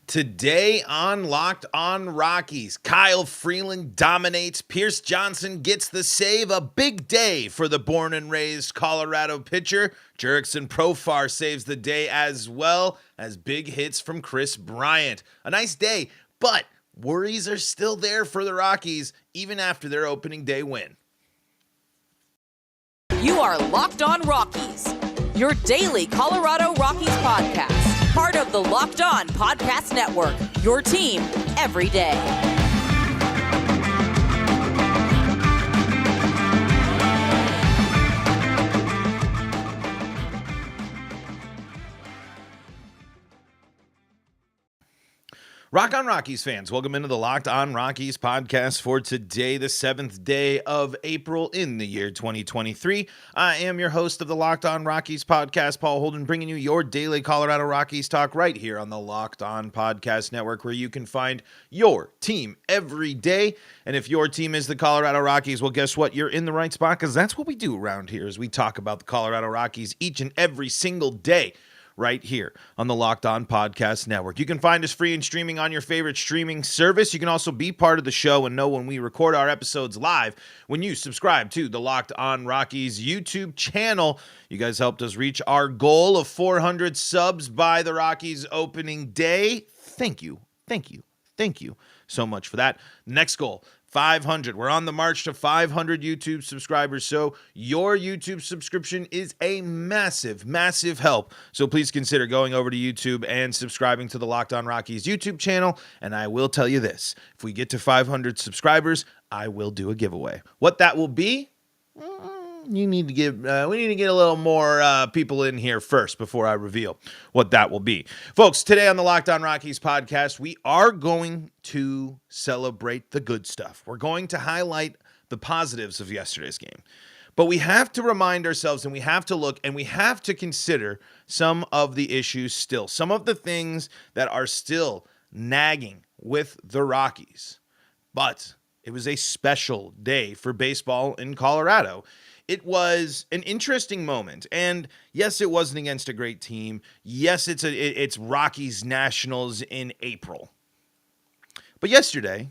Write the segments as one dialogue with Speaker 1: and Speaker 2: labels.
Speaker 1: Today on Locked On Rockies, Kyle Freeland dominates. Pierce Johnson gets the save. A big day for the born and raised Colorado pitcher. Jurickson Profar saves the day as well as big hits from Kris Bryant. A nice day, but worries are still there for the Rockies even after their opening day win.
Speaker 2: You are Locked On Rockies, your daily Colorado Rockies podcast. Part of the Locked On Podcast Network, your team every day.
Speaker 1: Rock on Rockies fans, welcome into the Locked On Rockies podcast for today, the 7th day of April in the year 2023. I am your host of the Locked On Rockies podcast, Paul Holden, bringing you your daily Colorado Rockies talk right here on the Locked On Podcast Network, where you can find your team every day. And if your team is the Colorado Rockies, well, guess what? You're in the right spot, because that's what we do around here, is we talk about the Colorado Rockies each and every single day, right here on the Locked On Podcast Network. You can find us free and streaming on your favorite streaming service. You can also be part of the show and know when we record our episodes live when you subscribe to the Locked On Rockies YouTube channel. You guys helped us reach our goal of 400 subs by the Rockies opening day. Thank you so much for that. Next goal, 500. We're on the march to 500 YouTube subscribers, so your YouTube subscription is a massive, massive help. So please consider going over to YouTube and subscribing to the Locked On Rockies YouTube channel. And I will tell you this, if we get to 500 subscribers, I will do a giveaway. What that will be, we need to get a little more people in here first before I reveal what that will be. Folks, today on the Locked On Rockies podcast, we are going to celebrate the good stuff. We're going to highlight the positives of yesterday's game. But we have to remind ourselves, and we have to look, and we have to consider some of the issues still, some of the things that are still nagging with the Rockies. But it was a special day for baseball in Colorado. It was an interesting moment, and yes, it wasn't against a great team. Yes, it's Rockies Nationals in April. But yesterday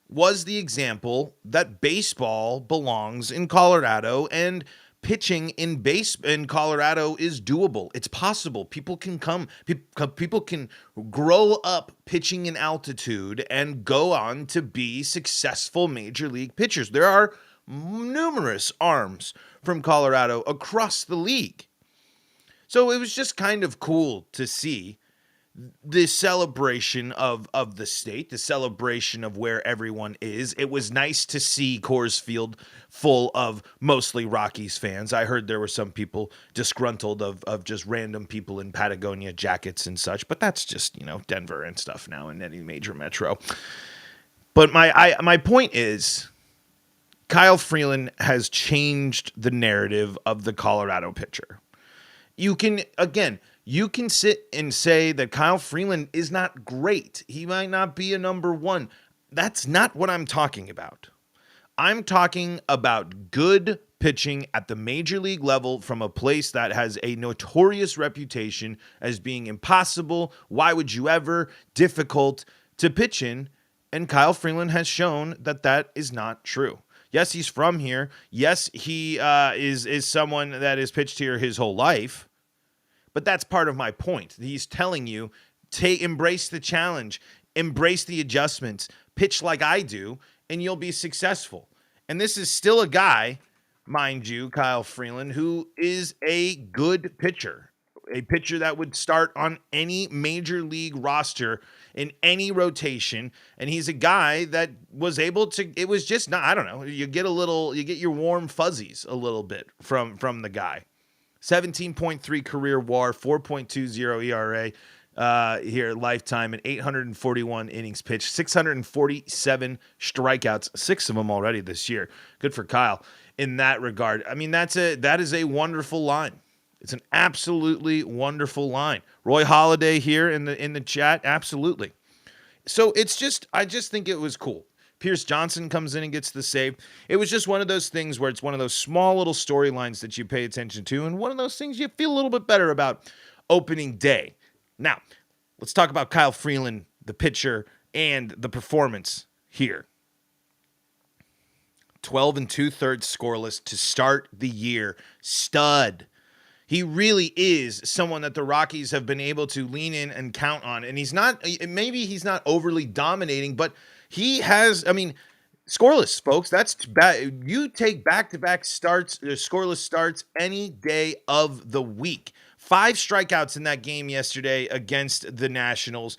Speaker 1: was the example that baseball belongs in Colorado, and pitching in Colorado is doable. It's possible. People can grow up pitching in altitude and go on to be successful major league pitchers. There are numerous arms from Colorado across the league. So it was just kind of cool to see the celebration of the state, the celebration of where everyone is. It was nice to see Coors Field full of mostly Rockies fans. I heard there were some people disgruntled of just random people in Patagonia jackets and such, but that's just, Denver and stuff now in any major metro. But my point is, Kyle Freeland has changed the narrative of the Colorado pitcher. You can sit and say that Kyle Freeland is not great. He might not be a number one. That's not what I'm talking about. I'm talking about good pitching at the major league level from a place that has a notorious reputation as being impossible, why would you ever, difficult to pitch in, and Kyle Freeland has shown that that is not true. Yes, he's from here. Yes, he is someone that has pitched here his whole life. But that's part of my point. He's telling you, embrace the challenge, embrace the adjustments, pitch like I do, and you'll be successful. And this is still a guy, mind you, Kyle Freeland, who is a good pitcher. A pitcher that would start on any major league roster in any rotation. And he's a guy that was able to, it was just not, I don't know, you get your warm fuzzies a little bit from the guy. 17.3 career WAR, 4.20 ERA here lifetime, and 841 innings pitched, 647 strikeouts, 6 of them already this year. Good for Kyle in that regard. I mean, that is a wonderful line. It's an absolutely wonderful line. Roy Halladay here in the chat, absolutely. So I just think it was cool. Pierce Johnson comes in and gets the save. It was just one of those things where it's one of those small little storylines that you pay attention to, and one of those things you feel a little bit better about opening day. Now, let's talk about Kyle Freeland the pitcher, and the performance here. 12 2/3 scoreless to start the year. Stud. He really is someone that the Rockies have been able to lean in and count on. And maybe he's not overly dominating, but he has, scoreless, folks. That's bad. You take back-to-back starts, scoreless starts any day of the week. 5 strikeouts in that game yesterday against the Nationals.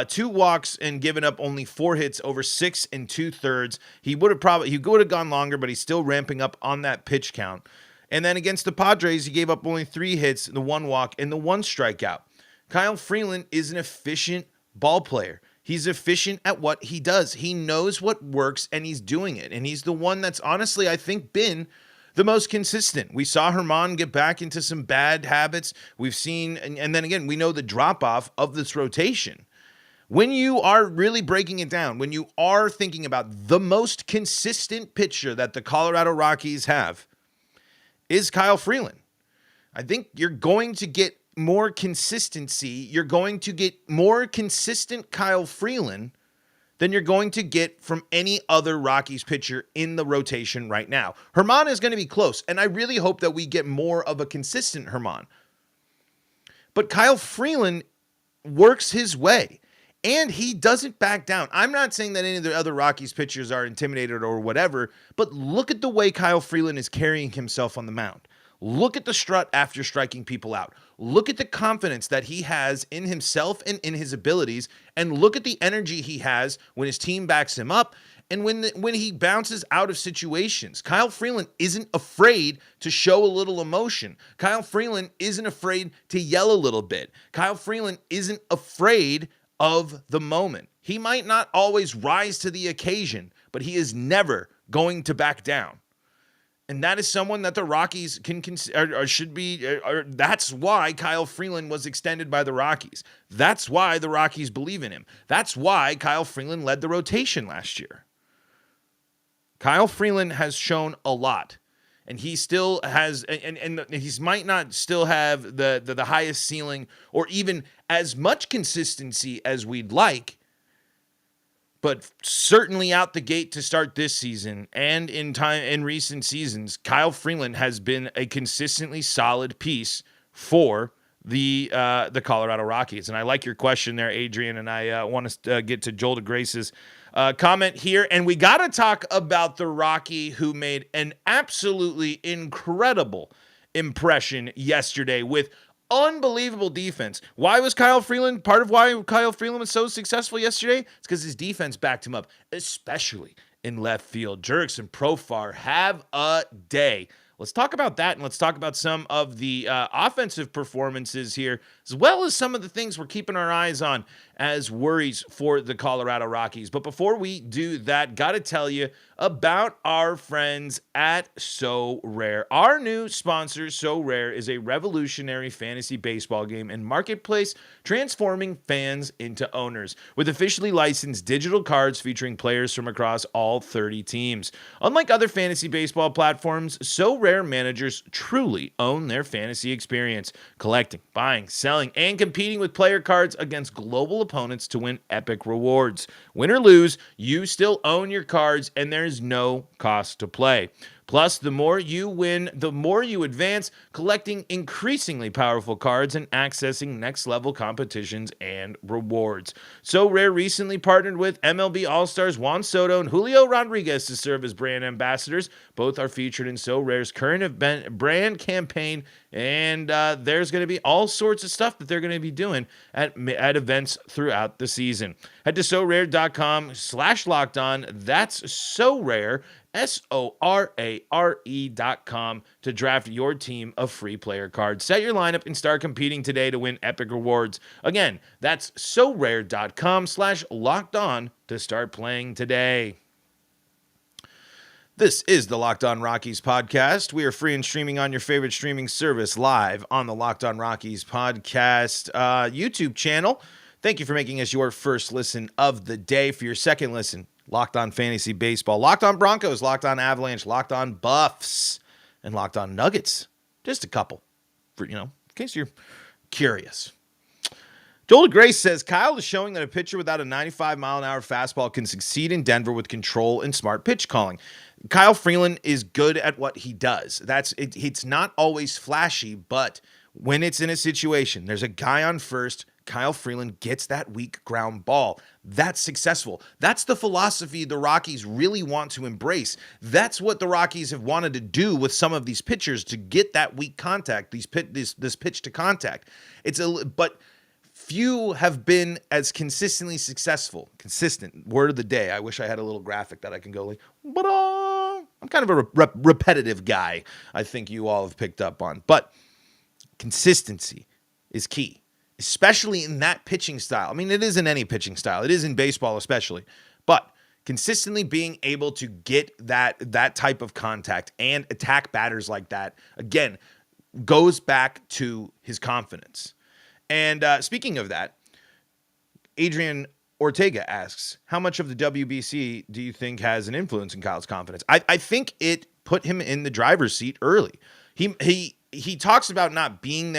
Speaker 1: 2 walks and given up only 4 hits over 6 2/3. He would have gone longer, but he's still ramping up on that pitch count. And then against the Padres, he gave up only 3 hits, the 1 walk, and the 1 strikeout. Kyle Freeland is an efficient ball player. He's efficient at what he does. He knows what works, and he's doing it. And he's the one that's honestly, I think, been the most consistent. We saw Germán get back into some bad habits. We've seen, and then again, we know the drop-off of this rotation. When you are really breaking it down, when you are thinking about the most consistent pitcher that the Colorado Rockies have, is Kyle Freeland. I think you're going to get more consistency. You're going to get more consistent Kyle Freeland than you're going to get from any other Rockies pitcher in the rotation right now. Germán is going to be close, and I really hope that we get more of a consistent Germán. But Kyle Freeland works his way, and he doesn't back down. I'm not saying that any of the other Rockies pitchers are intimidated or whatever, but look at the way Kyle Freeland is carrying himself on the mound. Look at the strut after striking people out. Look at the confidence that he has in himself and in his abilities, and look at the energy he has when his team backs him up and when he bounces out of situations. Kyle Freeland isn't afraid to show a little emotion. Kyle Freeland isn't afraid to yell a little bit. Kyle Freeland isn't afraid of the moment. He might not always rise to the occasion, but he is never going to back down. And that is someone that the Rockies can consider, or should be. That's why Kyle Freeland was extended by the Rockies. That's why the Rockies believe in him. That's why Kyle Freeland led the rotation last year. Kyle Freeland has shown a lot, and he still has, and he might not still have the highest ceiling or even as much consistency as we'd like, but certainly out the gate to start this season and in recent seasons, Kyle Freeland has been a consistently solid piece for the Colorado Rockies. And I like your question there, Adrian, and I want to get to Joel DeGrace's comment here. And we got to talk about the Rocky who made an absolutely incredible impression yesterday with unbelievable defense. Why was Kyle Freeland, part of why Kyle Freeland was so successful yesterday? It's because his defense backed him up, especially in left field. Jurickson Profar, have a day. Let's talk about that, and let's talk about some of the offensive performances here, as well as some of the things we're keeping our eyes on as worries for the Colorado Rockies. But before we do that, got to tell you about our friends at So Rare. Our new sponsor, So Rare, is a revolutionary fantasy baseball game and marketplace transforming fans into owners with officially licensed digital cards featuring players from across all 30 teams. Unlike other fantasy baseball platforms, So Rare managers truly own their fantasy experience, collecting, buying, selling, and competing with player cards against global opponents to win epic rewards. Win or lose, you still own your cards, and there's no cost to play. Plus, the more you win, the more you advance, collecting increasingly powerful cards and accessing next-level competitions and rewards. So Rare recently partnered with MLB All-Stars Juan Soto and Julio Rodriguez to serve as brand ambassadors. Both are featured in So Rare's current event brand campaign, and there's going to be all sorts of stuff that they're going to be doing at events throughout the season. Head to SoRare.com/lockedon. That's So Rare, SoRare.com, to draft your team of free player cards. Set your lineup and start competing today to win epic rewards. Again, that's SoRare.com/lockedon to start playing today. This is the Locked On Rockies podcast. We are free and streaming on your favorite streaming service live on the Locked On Rockies podcast YouTube channel. Thank you for making us your first listen of the day. For your second listen, Locked On Fantasy Baseball, Locked On Broncos, Locked On Avalanche, Locked On Buffs, and Locked On Nuggets. Just a couple, for in case you're curious. Joel Grace says, Kyle is showing that a pitcher without a 95-mile-an-hour fastball can succeed in Denver with control and smart pitch calling. Kyle Freeland is good at what he does. It's not always flashy, but when it's in a situation, there's a guy on first, Kyle Freeland gets that weak ground ball. That's successful. That's the philosophy the Rockies really want to embrace. That's what the Rockies have wanted to do with some of these pitchers to get that weak contact, this pitch to contact. But few have been as consistently successful. Consistent, word of the day. I wish I had a little graphic that I can go like, I'm kind of a repetitive guy, I think you all have picked up on. But consistency is key, especially in that pitching style. I mean, it is in any pitching style. It is in baseball especially. But consistently being able to get that type of contact and attack batters like that, again, goes back to his confidence. And speaking of that, Adrian Ortega asks, how much of the WBC do you think has an influence in Kyle's confidence? I think it put him in the driver's seat early. He talks about not being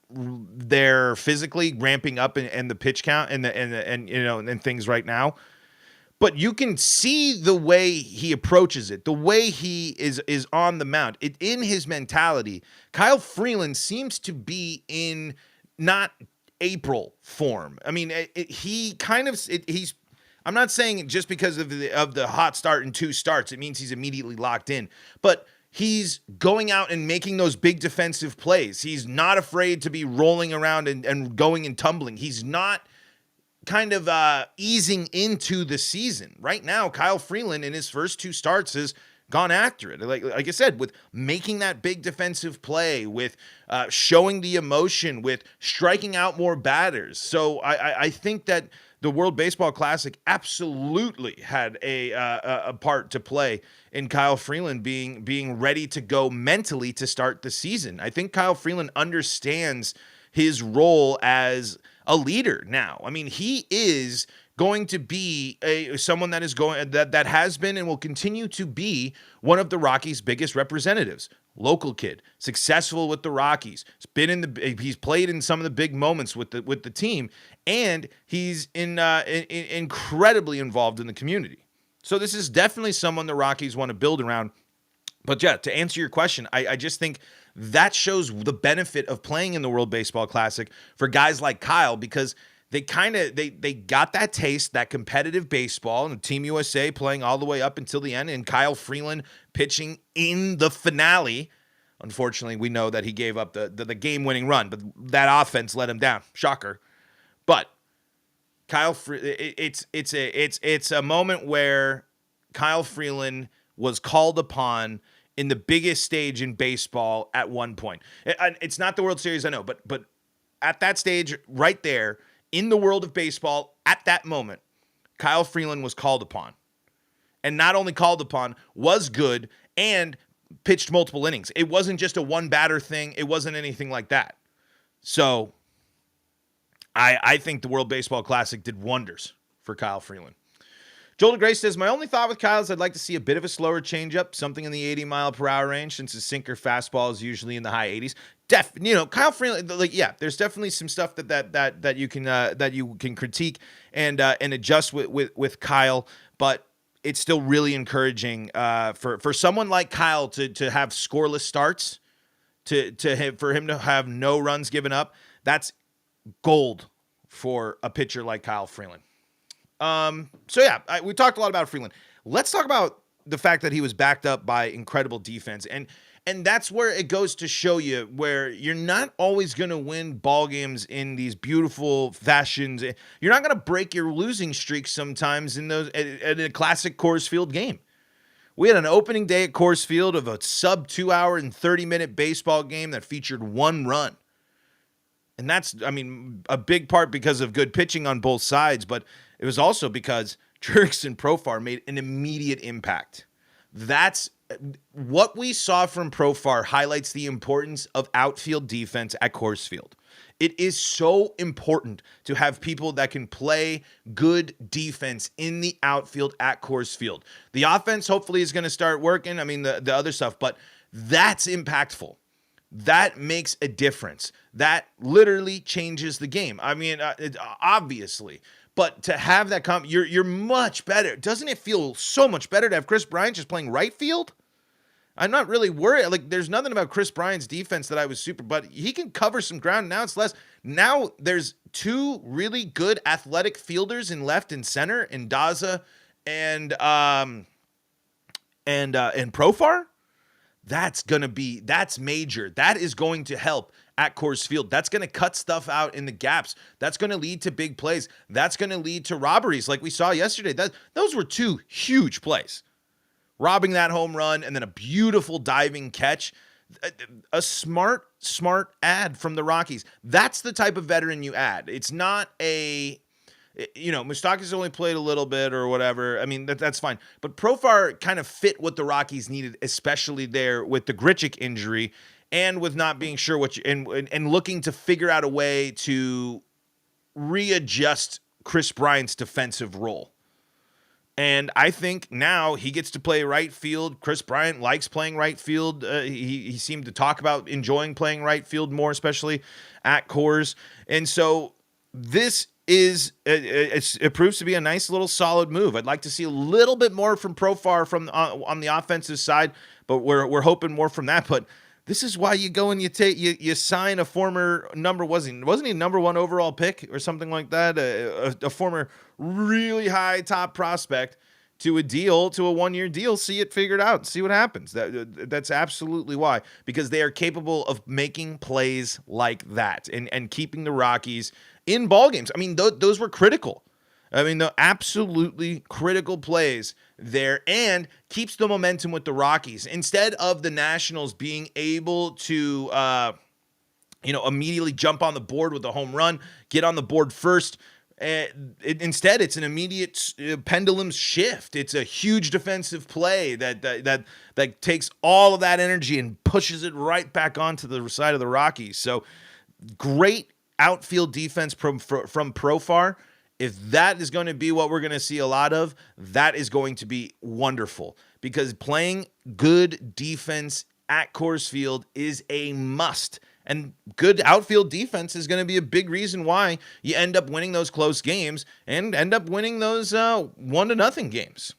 Speaker 1: there physically, ramping up and the pitch count and things right now. But you can see the way he approaches it, the way he is on the mound. In his mentality, Kyle Freeland seems to be in not April form. I mean, I'm not saying just because of the hot start and 2 starts, it means he's immediately locked in, but he's going out and making those big defensive plays. He's not afraid to be rolling around and going and tumbling. He's not kind of easing into the season. Right now, Kyle Freeland in his first 2 starts has gone after it. Like I said, with making that big defensive play, with showing the emotion, with striking out more batters. So I think that the World Baseball Classic absolutely had a part to play in Kyle Freeland being ready to go mentally to start the season. I think Kyle Freeland understands his role as a leader now. I mean, he is going to be someone that has been and will continue to be one of the Rockies' biggest representatives. Local kid, successful with the Rockies. He's played in some of the big moments with the team, and he's incredibly involved in the community. So this is definitely someone the Rockies want to build around. But yeah, to answer your question, I just think that shows the benefit of playing in the World Baseball Classic for guys like Kyle, because they got that taste, that competitive baseball, and Team USA playing all the way up until the end, and Kyle Freeland pitching in the finale. Unfortunately, we know that he gave up the game-winning run, but that offense let him down. Shocker. But it's a moment where Kyle Freeland was called upon in the biggest stage in baseball at one point. It's not the World Series, I know, but at that stage right there, in the world of baseball, at that moment, Kyle Freeland was called upon. And not only called upon, was good, and pitched multiple innings. It wasn't just a one-batter thing. It wasn't anything like that. So I think the World Baseball Classic did wonders for Kyle Freeland. Joel DeGrace says, my only thought with Kyle is I'd like to see a bit of a slower changeup, something in the 80-mile-per-hour range, since his sinker fastball is usually in the high 80s. Kyle Freeland, there's definitely some stuff that you can critique and adjust with Kyle, but it's still really encouraging for someone like Kyle to have scoreless starts, for him to have no runs given up. That's gold for a pitcher like Kyle Freeland. We talked a lot about Freeland. Let's talk about the fact that he was backed up by incredible defense. And that's where it goes to show you where you're not always going to win ball games in these beautiful fashions. You're not going to break your losing streak sometimes in a classic Coors Field game. We had an opening day at Coors Field of a sub 2 hour and 30-minute baseball game that featured 1 run. And that's, a big part because of good pitching on both sides, but it was also because Jurickson Profar made an immediate impact. That's what we saw from Profar highlights the importance of outfield defense at Coors Field. It is so important to have people that can play good defense in the outfield at Coors Field. The offense hopefully is going to start working. The other stuff, but that's impactful. that makes a difference. That literally changes the game. I mean, obviously, but to have that you're much better. Doesn't it feel so much better to have Kris Bryant just playing right field? I'm not really worried. Like, there's nothing about Kris Bryant's defense that I was but he can cover some ground. Now it's less. Now there's two really good athletic fielders in left and center, in Daza and Profar. That's major. That is going to help at Coors Field. That's going to cut stuff out in the gaps. That's going to lead to big plays. That's going to lead to robberies like we saw yesterday. Those were two huge plays. Robbing that home run and then a beautiful diving catch. A smart ad from the Rockies. That's the type of veteran you add. It's not Moustakas only played a little bit or whatever. I mean, that's fine. But Profar kind of fit what the Rockies needed, especially there with the Grichuk injury and with not being sure and looking to figure out a way to readjust Kris Bryant's defensive role. And I think now he gets to play right field. Kris Bryant likes playing right field. He seemed to talk about enjoying playing right field more, especially at Coors. And so this it proves to be a nice little solid move. I'd like to see a little bit more from Profar on the offensive side, but we're hoping more from that. But this is why you go and you sign a former wasn't he number one overall pick or something like that, a former really high top prospect to a 1-year deal, see it figured out, see what happens. That's absolutely why, because they are capable of making plays like that and keeping the Rockies in ball games. I mean, those were critical. I mean, the absolutely critical plays there, and keeps the momentum with the Rockies instead of the Nationals being able to, immediately jump on the board with a home run, get on the board first. Instead, it's an immediate pendulum shift. It's a huge defensive play that takes all of that energy and pushes it right back onto the side of the Rockies. So great outfield defense from Profar. If that is going to be what we're going to see a lot of, that is going to be wonderful, because playing good defense at Coors Field is a must. And good outfield defense is going to be a big reason why you end up winning those close games and end up winning those 1-0 games.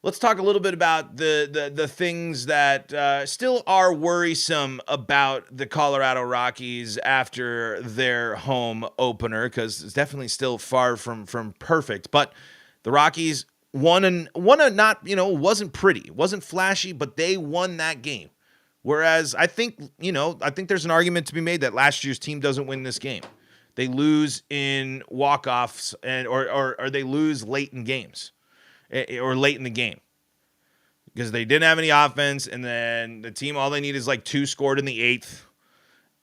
Speaker 1: Let's talk a little bit about the things that still are worrisome about the Colorado Rockies after their home opener, because it's definitely still far from perfect. But the Rockies won wasn't pretty, wasn't flashy, but they won that game. Whereas I think there's an argument to be made that last year's team doesn't win this game. They lose in walk-offs or they lose late in games. Or late in the game, because they didn't have any offense, and then the team, all they need is like 2 scored in the 8th,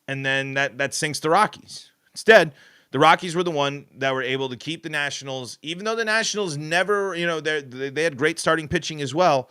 Speaker 1: and then that sinks the Rockies. Instead, the Rockies were the one that were able to keep the Nationals, even though the Nationals never, they had great starting pitching as well.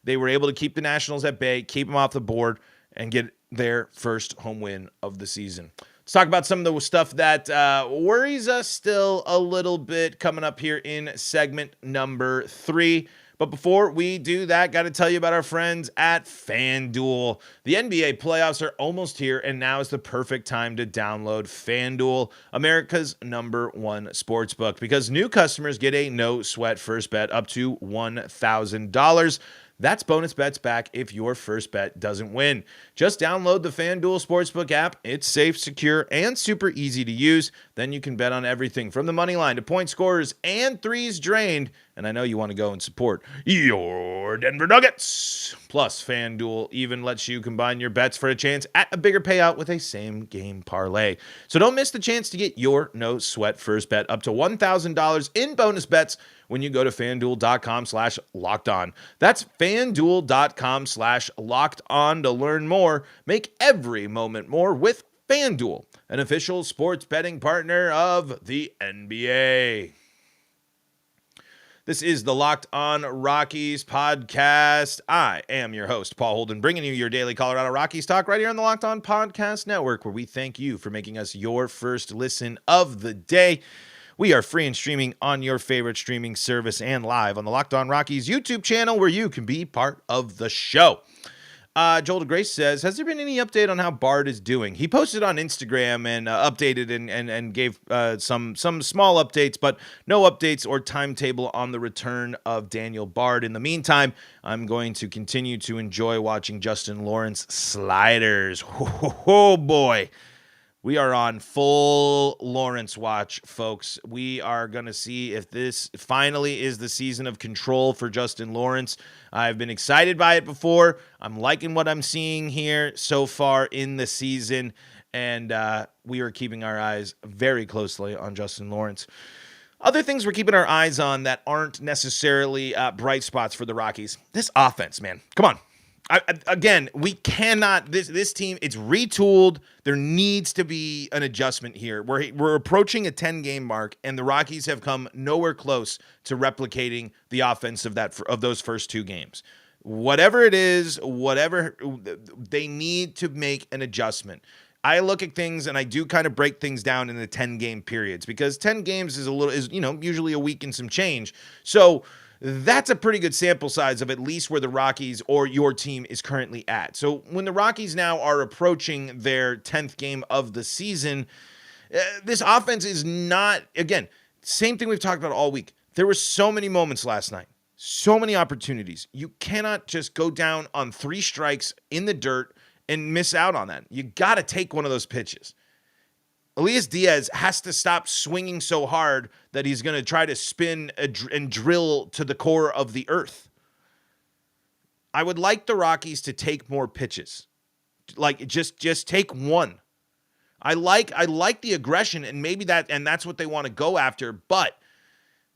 Speaker 1: They were able to keep the Nationals at bay, keep them off the board, and get their first home win of the season. Let's talk about some of the stuff that worries us still a little bit coming up here in segment number 3. But before we do that, got to tell you about our friends at FanDuel. The NBA playoffs are almost here, and now is the perfect time to download FanDuel, America's #1 sportsbook, because new customers get a no-sweat first bet up to $1,000. That's bonus bets back if your first bet doesn't win. Just download the FanDuel Sportsbook app. It's safe, secure, and super easy to use. Then you can bet on everything from the money line to point scorers and threes drained. And I know you want to go and support your Denver Nuggets. Plus, FanDuel even lets you combine your bets for a chance at a bigger payout with a same-game parlay. So don't miss the chance to get your no-sweat first bet up to $1,000 in bonus bets when you go to FanDuel.com/LockedOn. That's FanDuel.com/LockedOn to learn more. Make every moment more with FanDuel, an official sports betting partner of the NBA. This is the Locked On Rockies podcast. I am your host, Paul Holden, bringing you your daily Colorado Rockies talk right here on the Locked On Podcast Network, where we thank you for making us your first listen of the day. We are free and streaming on your favorite streaming service and live on the Locked On Rockies YouTube channel, where you can be part of the show. Joel DeGrace says, has there been any update on how Bard is doing? He posted on Instagram and updated and gave some small updates, but no updates or timetable on the return of Daniel Bard. In the meantime, I'm going to continue to enjoy watching Justin Lawrence sliders. Oh boy. We are on full Lawrence watch, folks. We are going to see if this finally is the season of control for Justin Lawrence. I've been excited by it before. I'm liking what I'm seeing here so far in the season, and we are keeping our eyes very closely on Justin Lawrence. Other things we're keeping our eyes on that aren't necessarily bright spots for the Rockies. This offense, man. Come on. Again, we cannot, this team, it's retooled. There needs to be an adjustment here. We're approaching a 10-game mark, and the Rockies have come nowhere close to replicating the offense of those first 2 games. Whatever it is, they need to make an adjustment. I look at things and I do kind of break things down into 10-game periods because 10 games is usually a week and some change. So that's a pretty good sample size of at least where the Rockies or your team is currently at. So when the Rockies now are approaching their 10th game of the season, this offense is not, again, same thing we've talked about all week. There were so many moments last night, so many opportunities. You cannot just go down on 3 strikes in the dirt and miss out on that. You got to take one of those pitches. Elias Diaz has to stop swinging so hard that he's going to try to spin and drill to the core of the earth. I would like the Rockies to take more pitches. Like just take one. I like the aggression and maybe that's what they want to go after, but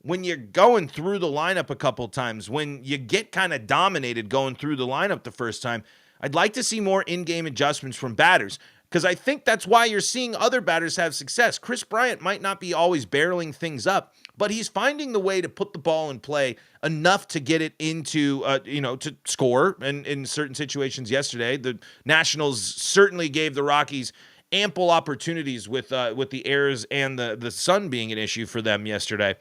Speaker 1: when you're going through the lineup a couple times, when you get kind of dominated going through the lineup the first time, I'd like to see more in-game adjustments from batters. Because I think that's why you're seeing other batters have success. Kris Bryant might not be always barreling things up, but he's finding the way to put the ball in play enough to get it into, to score. And in certain situations yesterday, the Nationals certainly gave the Rockies ample opportunities with the errors and the sun being an issue for them yesterday.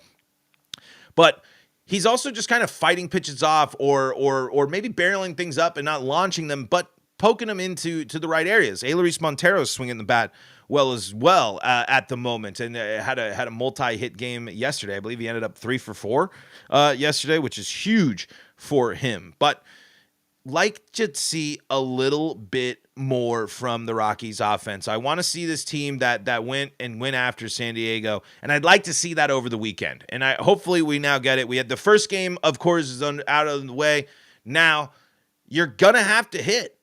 Speaker 1: But he's also just kind of fighting pitches off or maybe barreling things up and not launching them, but poking them into the right areas. Eleris Montero is swinging the bat well at the moment, and had a multi-hit game yesterday. I believe he ended up 3 for 4 yesterday, which is huge for him. But like to see a little bit more from the Rockies offense. I want to see this team that went after San Diego, and I'd like to see that over the weekend. And hopefully we now get it. We had the first game, of course, is out of the way. Now you're gonna have to hit,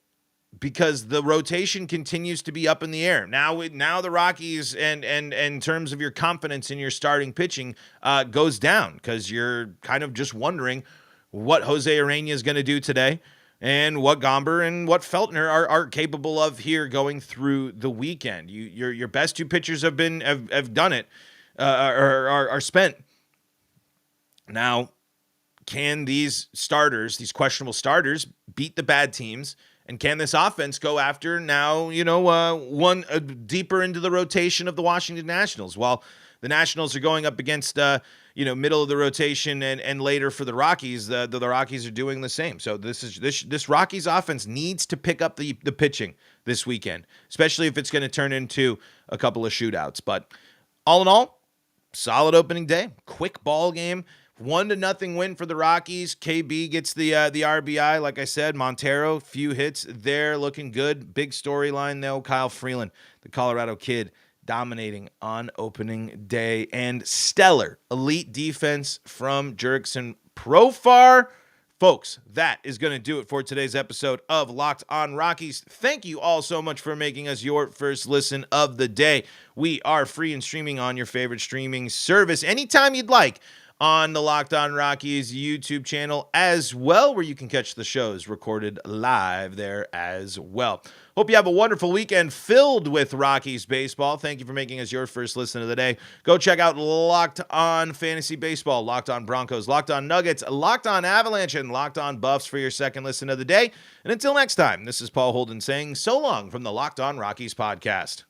Speaker 1: because the rotation continues to be up in the air. Now the Rockies and in terms of your confidence in your starting pitching goes down because you're kind of just wondering what Jose Urena is going to do today and what Gomber and what Feltner are capable of here going through the weekend. Your best 2 pitchers have done it or are spent. Now, can these questionable starters, beat the bad teams? And can this offense go after now, one deeper into the rotation of the Washington Nationals? While the Nationals are going up against, middle of the rotation and later for the Rockies, the Rockies are doing the same. So this Rockies offense needs to pick up the pitching this weekend, especially if it's going to turn into a couple of shootouts. But all in all, solid opening day, quick ball game. 1-0 win for the Rockies. KB gets the RBI. Like I said, Montero, few hits there, looking good. Big storyline though. Kyle Freeland, the Colorado kid, dominating on opening day, and stellar elite defense from Jurickson Profar. Folks, that is going to do it for today's episode of Locked On Rockies. Thank you all so much for making us your first listen of the day. We are free and streaming on your favorite streaming service anytime you'd like, on the Locked On Rockies YouTube channel as well, where you can catch the shows recorded live there as well. Hope you have a wonderful weekend filled with Rockies baseball. Thank you for making us your first listen of the day. Go check out Locked On Fantasy Baseball, Locked On Broncos, Locked On Nuggets, Locked On Avalanche, and Locked On Buffs for your second listen of the day. And until next time, this is Paul Holden saying so long from the Locked On Rockies podcast.